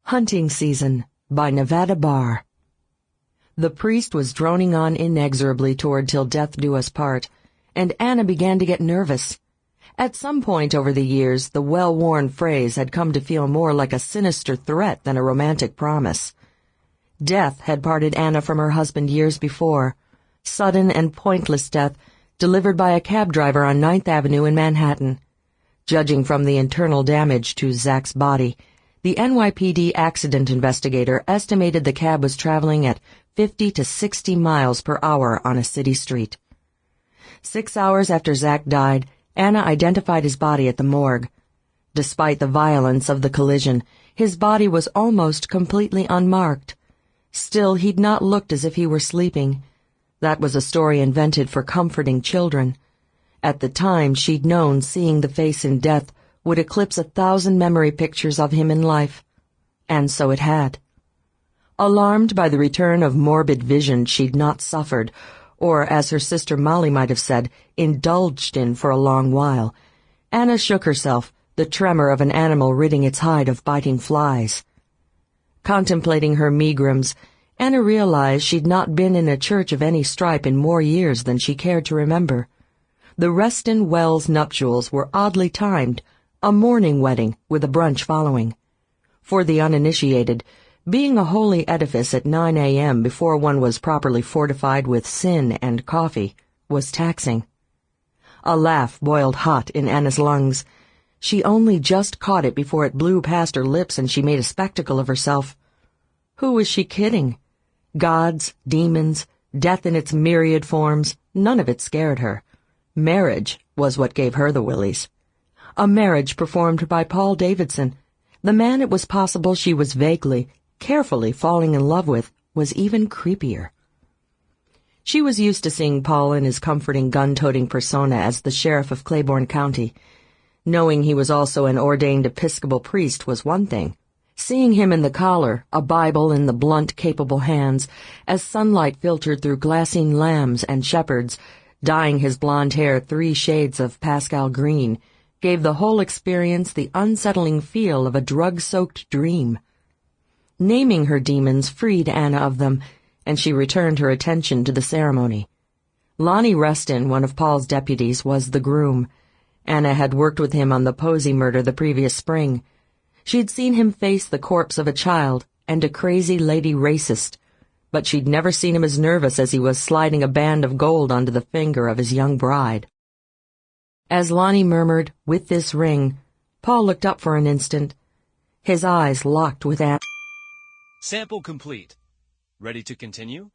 Hunting Season by Nevada Barr. The priest was droning on inexorably toward "Till death do us part," and Anna began to get nervous. At some point over the years, the well-worn phrase had come to feel more like a sinister threat than a romantic promise. Death had parted Anna from her husband years before. Sudden and pointless death, delivered by a cab driver on 9th Avenue in Manhattan. Judging from the internal damage to Zach's body, the NYPD accident investigator estimated the cab was traveling at 50 to 60 miles per hour on a city street. 6 hours after Zach died, Anna identified his body at the morgue. Despite the violence of the collision, his body was almost completely unmarked. Still, he'd not looked as if he were sleeping. That was a story invented for comforting children. At the time, she'd known seeing the face in death would eclipse 1,000 memory pictures of him in life. And so it had. Alarmed by the return of morbid vision she'd not suffered, or, as her sister Molly might have said, indulged in for a long while, Anna shook herself, the tremor of an animal ridding its hide of biting flies. Contemplating her megrims, Anna realized she'd not been in a church of any stripe in more years than she cared to remember. The Reston Wells nuptials were oddly timed, a morning wedding with a brunch following. For the uninitiated, being a holy edifice at 9 a.m. before one was properly fortified with sin and coffee was taxing. A laugh boiled hot in Anna's lungs. She only just caught it before it blew past her lips and she made a spectacle of herself. Who was she kidding? Gods, demons, death in its myriad forms, none of it scared her. Marriage was what gave her the willies. A marriage performed by Paul Davidson. The man it was possible she was vaguely, carefully falling in love with was even creepier. She was used to seeing Paul in his comforting gun-toting persona as the sheriff of Claiborne County. Knowing he was also an ordained Episcopal priest was one thing. Seeing him in the collar, a Bible in the blunt, capable hands, as sunlight filtered through glassine lambs and shepherds, dyeing his blonde hair 3 shades of Pascal green, gave the whole experience the unsettling feel of a drug-soaked dream. Naming her demons freed Anna of them, and she returned her attention to the ceremony. Lonnie Reston, one of Paul's deputies, was the groom. Anna had worked with him on the Posey murder the previous spring. She'd seen him face the corpse of a child and a crazy lady racist, but she'd never seen him as nervous as he was sliding a band of gold onto the finger of his young bride. As Lonnie murmured, "With this ring," Paul looked up for an instant. His eyes locked with Anna. Sample complete. Ready to continue?